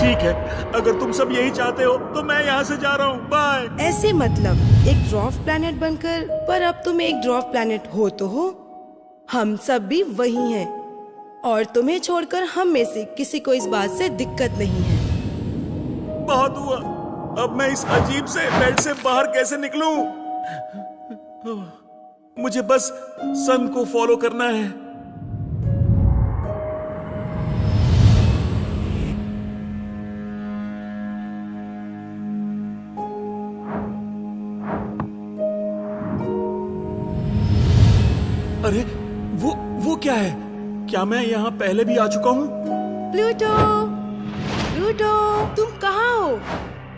ठीक है, अगर तुम सब यही चाहते हो तो मैं यहाँ से जा रहा हूँ। बाय। ऐसे मतलब एक ड्वार्फ प्लैनेट बनकर, पर अब तुम एक ड्वार्फ प्लैनेट हो तो हो, हम सब भी वही हैं और तुम्हें छोड़कर हम में से किसी को इस बात से दिक्कत नहीं है। बहुत हुआ, अब मैं इस अजीब से बेड से बाहर कैसे निकलूं? मुझे बस सन को फॉलो करना है। अरे वो क्या है? क्या मैं यहाँ पहले भी आ चुका हूँ? प्लूटो, प्लूटो, तुम कहाँ हो?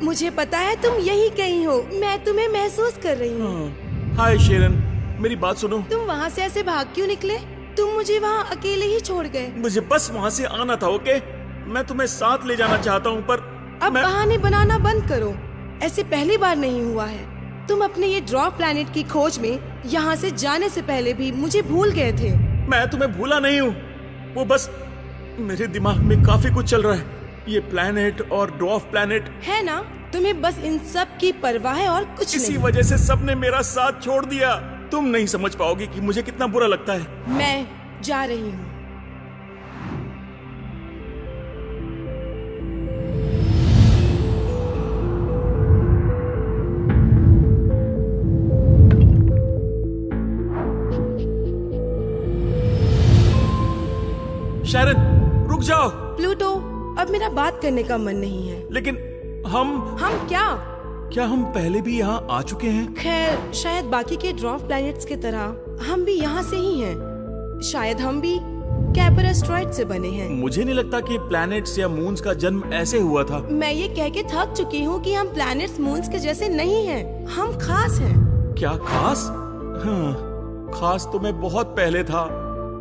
मुझे पता है तुम यही कहीं हो। मैं तुम्हें महसूस कर रही हूँ। हाय शेरन, मेरी बात सुनो। तुम वहाँ से ऐसे भाग क्यों निकले? तुम मुझे वहाँ अकेले ही छोड़ गए। मुझे बस वहाँ से आना था, ओके? मैं तुम्हें साथ ले जाना चाहता हूँ, पर अब बहाने बनाना बंद करो। ऐसे पहली बार नहीं हुआ है। तुम अपने ये ड्वार्फ प्लैनेट की खोज में यहाँ से जाने से पहले भी मुझे भूल गए थे। मैं तुम्हें भूला नहीं हूँ, वो बस मेरे दिमाग में काफी कुछ चल रहा है। ये प्लैनेट और ड्वार्फ प्लैनेट है ना, तुम्हें बस इन सब की परवाह है और कुछ इसी नहीं। वजह से सबने मेरा साथ छोड़ दिया। तुम नहीं समझ पाओगे कि मुझे कितना बुरा लगता है। मैं जा रही हूँ। शैरन, रुक जाओ। प्लूटो, अब मेरा बात करने का मन नहीं है। लेकिन हम क्या हम पहले भी यहाँ आ चुके हैं? खैर, शायद बाकी के ड्वार्फ प्लैनेट्स की तरह हम भी यहाँ से ही हैं। शायद हम भी कैपर एस्टेरॉयड से बने हैं। मुझे नहीं लगता कि प्लैनेट्स या मून्स का जन्म ऐसे हुआ था। मैं ये कह के थक चुकी हूँ कि हम प्लैनेट्स मून्स के जैसे नहीं हैं। हम खास हैं। क्या खास? हाँ, खास तो मैं बहुत पहले था।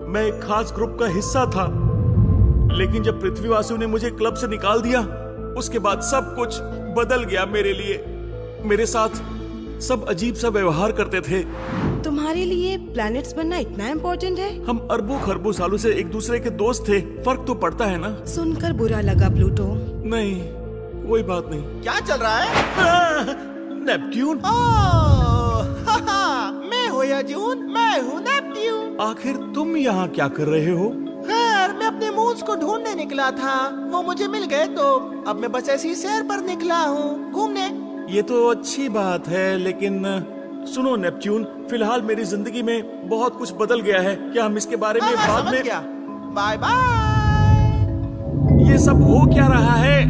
मैं एक खास ग्रुप का हिस्सा था, लेकिन जब पृथ्वीवासियों ने मुझे क्लब से निकाल दिया, उसके बाद सब कुछ बदल गया मेरे लिए। मेरे साथ सब अजीब सा व्यवहार करते थे। तुम्हारे लिए प्लैनेट्स बनना इतना इम्पोर्टेंट है? हम अरबों खरबों सालों से एक दूसरे के दोस्त थे। फर्क तो पड़ता है ना? सुनकर बुरा लगा प्लूटो। नहीं, कोई बात नहीं। क्या चल रहा है? नेपट्यून। मैं हूँ अर्जुन, मैं हूँ नेपट्यून। आखिर तुम यहाँ क्या कर रहे हो? खैर, मैं अपने मून्स को ढूंढने निकला था। वो मुझे मिल गए, तो अब मैं बस ऐसी सैर पर निकला हूँ, घूमने। ये तो अच्छी बात है, लेकिन सुनो नेपट्यून, फिलहाल मेरी जिंदगी में बहुत कुछ बदल गया है। क्या हम इसके बारे में बाद समझ में? गया। Bye bye. ये सब हो क्या रहा है?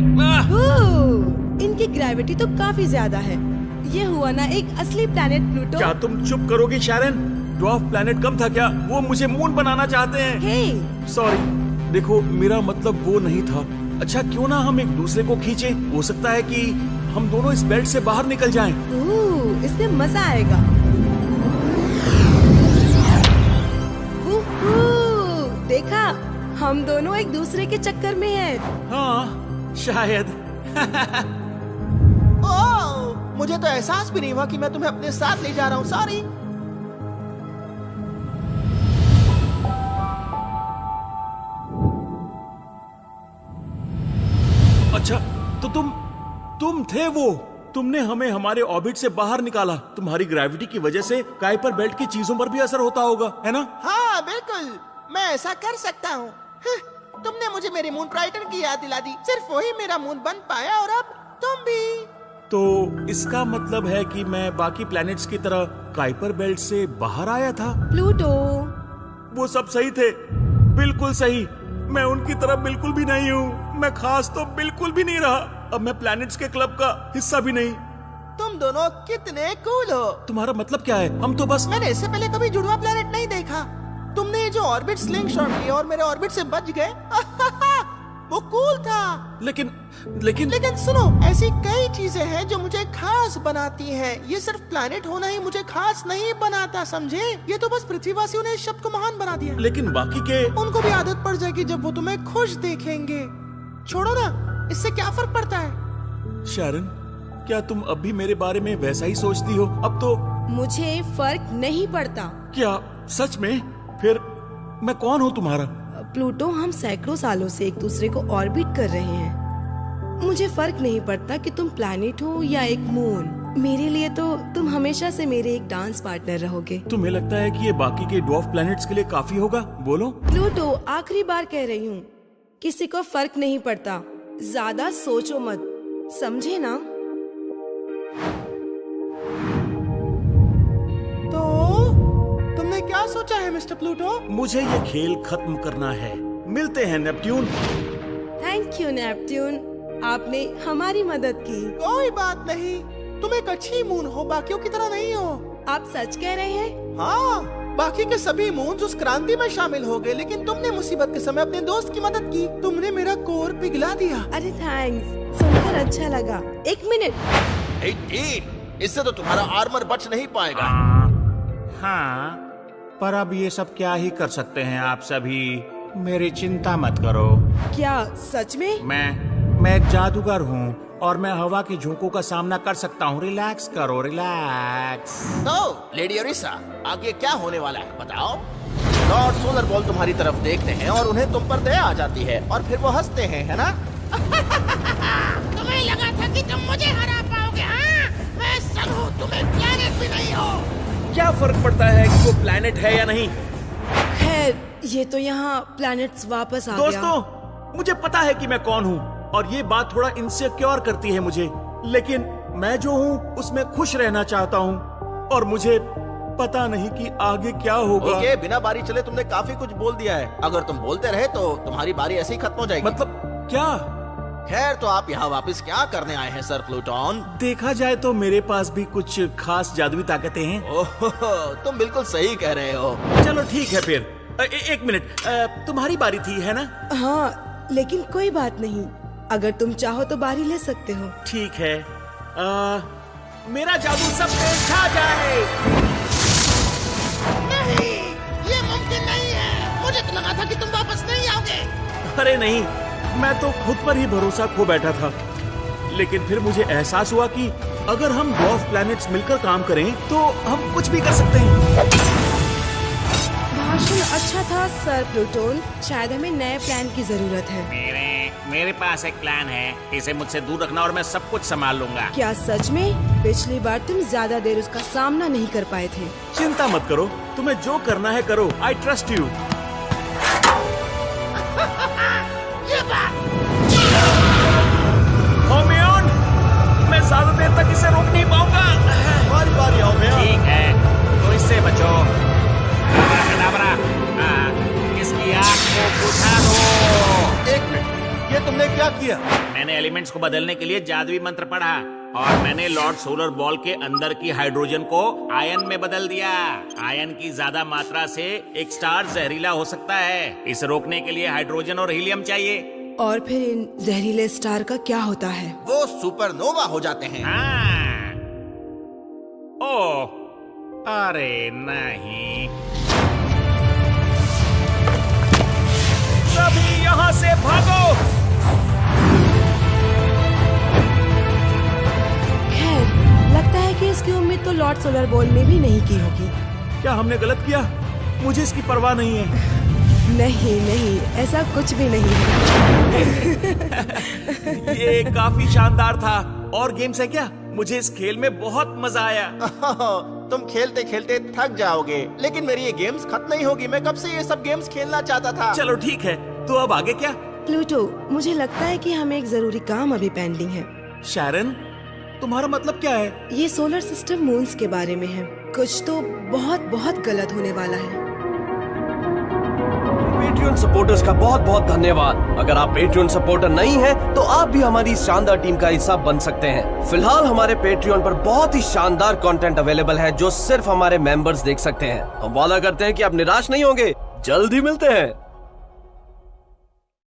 इनकी ग्रेविटी तो काफी ज्यादा है। ये हुआ ना एक असली प्लैनेट प्लूटो। क्या तुम चुप करोगे शैरन? ड्वार्फ प्लैनेट कम था क्या? वो मुझे मून बनाना चाहते हैं। हे, सॉरी, देखो मेरा मतलब वो नहीं था। अच्छा, क्यों ना हम एक दूसरे को खींचे? हो सकता है कि हम दोनों इस बेल्ट से बाहर निकल जाएं। इसमें मजा आएगा। देखा, हम दोनों एक दूसरे के चक्कर में हैं। हाँ, शायद। ओह, मुझे तो एहसास भी नहीं हुआ कि मैं तुम्हें अपने साथ ले जा रहा हूँ। सॉरी। अच्छा, तो तुम थे वो? तुमने हमें हमारे ऑर्बिट से बाहर निकाला। तुम्हारी ग्रेविटी की वजह से काइपर बेल्ट की चीजों पर भी असर होता होगा, है ना? हाँ बिल्कुल, मैं ऐसा कर सकता हूँ। तुमने मुझे मेरे मून ट्राइटन की याद दिला दी। सिर्फ वही मेरा मून बन पाया, और अब तुम भी। तो इसका मतलब है कि मैं बाकी प्लैनेट्स की तरह काइपर बेल्ट से बाहर आया था। प्लूटो, वो सब सही थे, बिल्कुल सही। मैं उनकी तरह बिल्कुल भी नहीं हूँ। मैं खास तो बिल्कुल भी नहीं रहा। अब मैं प्लैनेट्स के क्लब का हिस्सा भी नहीं। तुम दोनों कितने कूल हो। तुम्हारा मतलब क्या है? हम तो बस मैंने इससे पहले कभी जुड़वा प्लैनेट नहीं देखा। तुमने ये जो ऑर्बिट स्लिंग शॉट लिया और मेरे ऑर्बिट से बच गए, वो कूल था। लेकिन सुनो, ऐसी कई चीजें हैं जो मुझे खास बनाती हैं। ये सिर्फ प्लैनेट होना ही मुझे खास नहीं बनाता, समझे? ये तो बस पृथ्वीवासियों ने इस शब्द को महान बना दिया। लेकिन बाकी के उनको भी आदत पड़ जाएगी जब वो तुम्हें खुश देखेंगे। छोड़ो ना, इससे क्या फर्क पड़ता है? शैरन, क्या तुम अब भी मेरे बारे में वैसा ही सोचती हो? अब तो मुझे फर्क नहीं पड़ता। क्या सच में? फिर मैं कौन हूँ तुम्हारा? प्लूटो, हम सैकड़ों सालों से एक दूसरे को ऑर्बिट कर रहे हैं। मुझे फर्क नहीं पड़ता कि तुम प्लैनेट हो या एक मून। मेरे लिए तो तुम हमेशा से मेरे एक डांस पार्टनर रहोगे। तुम्हें लगता है कि ये बाकी के ड्वार्फ प्लैनेट्स के लिए काफी होगा? बोलो। प्लूटो, आखिरी बार कह रही हूँ, किसी को फर्क नहीं पड़ता। ज्यादा सोचो मत, समझे ना? तो तुमने क्या सोचा है मिस्टर प्लूटो? मुझे ये खेल खत्म करना है। मिलते हैं नेपट्यून। थैंक यू नेपट्यून, आपने हमारी मदद की। कोई बात नहीं, तुम एक अच्छी मून हो, बाकियों की तरह नहीं हो। आप सच कह रहे हैं? हाँ, बाकी के सभी मून्स उस क्रांति में शामिल हो गए, लेकिन तुमने मुसीबत के समय अपने दोस्त की मदद की। तुमने मेरा कोर पिघला दिया। अरे थैंक्स, सुनकर अच्छा लगा। एक मिनट, इससे तो तुम्हारा आर्मर बच नहीं पाएगा। हाँ, पर अब ये सब क्या ही कर सकते हैं आप सभी। मेरी चिंता मत करो। क्या सच में? मैं एक जादूगर हूँ और मैं हवा के झोंकों का सामना कर सकता हूँ। रिलैक्स करो, रिलैक्स। तो लेडी ओरिसा, आगे क्या होने वाला है बताओ? लॉर्ड सोलर बॉल तुम्हारी तरफ देखते हैं और उन्हें तुम पर दया आ जाती है और फिर वो हंसते हैं, है ना? तुम्हें लगा था कि तुम मुझे हरा पाओगे? हाँ, मैं सन हूँ, तुम्हें प्लैनेट भी नहीं हो। क्या फर्क पड़ता है कि वो प्लैनेट है या नहीं? खैर, ये तो यहाँ प्लैनेट्स वापस आ गया। दोस्तों, मुझे पता है कि मैं कौन हूँ और ये बात थोड़ा इनसिक्योर करती है मुझे, लेकिन मैं जो हूँ उसमें खुश रहना चाहता हूँ और मुझे पता नहीं कि आगे क्या होगा। ओके, बिना बारी चले तुमने काफी कुछ बोल दिया है। अगर तुम बोलते रहे तो तुम्हारी बारी ऐसे ही खत्म हो जाएगी। मतलब क्या? खैर, तो आप यहाँ वापस क्या करने आए हैं सर प्लूटोन? देखा जाए तो मेरे पास भी कुछ खास जादुई ताकतें हैं। ओहो, तुम बिल्कुल सही कह रहे हो। चलो ठीक है फिर। एक मिनट, तुम्हारी बारी थी, है ना? हाँ, लेकिन कोई बात नहीं, अगर तुम चाहो तो बारी ले सकते हो। ठीक है। मेरा जादू सब पे छा जाए। नहीं, ये मुमकिन नहीं है। मुझे तो लगा था कि तुम वापस नहीं आओगे। अरे नहीं, मैं तो खुद पर ही भरोसा खो बैठा था, लेकिन फिर मुझे एहसास हुआ कि अगर हम ड्वार्फ प्लैनेट्स मिलकर काम करें तो हम कुछ भी कर सकते हैं। भाषण अच्छा था सर प्लूटोन, शायद हमें नए प्लान की जरूरत है। मेरे पास एक प्लान है। इसे मुझसे दूर रखना और मैं सब कुछ संभाल लूंगा। क्या सच में? पिछली बार तुम ज्यादा देर उसका सामना नहीं कर पाए थे। चिंता मत करो, तुम्हें जो करना है करो। I trust you. होमियोन, मैं ज्यादा देर तक इसे रोक नहीं पाऊंगा। बारी बारी आओ भैया। ठीक है, तो इससे बचो। अब्राकडाब्रा, इसकी आँख को बुझा दो। एक मिनट, ये तुमने क्या किया? मैंने एलिमेंट्स को बदलने के लिए जादुई मंत्र पढ़ा और मैंने लॉर्ड सोलर बॉल के अंदर की हाइड्रोजन को आयन में बदल दिया। आयन की ज्यादा मात्रा से एक स्टार जहरीला हो सकता है। इसे रोकने के लिए हाइड्रोजन और हीलियम चाहिए। और फिर इन जहरीले स्टार का क्या होता है? वो सुपरनोवा हो जाते हैं। हाँ। ओह, अरे नहीं। सभी यहाँ से भागो। खैर, लगता है कि इसकी उम्मीद तो लॉर्ड सोलर बॉल ने भी नहीं की होगी। क्या हमने गलत किया? मुझे इसकी परवाह नहीं है। नहीं नहीं, ऐसा कुछ भी नहीं है। ये काफी शानदार था। और गेम्स है क्या? मुझे इस खेल में बहुत मजा आया। तुम खेलते खेलते थक जाओगे, लेकिन मेरी ये गेम्स खत्म नहीं होगी। मैं कब से ये सब गेम्स खेलना चाहता था। चलो ठीक है, तो अब आगे क्या? प्लूटो, मुझे लगता है कि हमें एक जरूरी काम अभी पेंडिंग है। शैरन, तुम्हारा मतलब क्या है? ये सोलर सिस्टम मून्स के बारे में है। कुछ तो बहुत बहुत गलत होने वाला है। पेट्रियन सपोर्टर्स का बहुत बहुत धन्यवाद। अगर आप पेट्रियन सपोर्टर नहीं हैं, तो आप भी हमारी इस शानदार टीम का हिस्सा बन सकते हैं। फिलहाल हमारे पेट्रियन पर बहुत ही शानदार कंटेंट अवेलेबल है, जो सिर्फ हमारे मेंबर्स देख सकते हैं। हम वादा करते हैं कि आप निराश नहीं होंगे। जल्द ही मिलते हैं।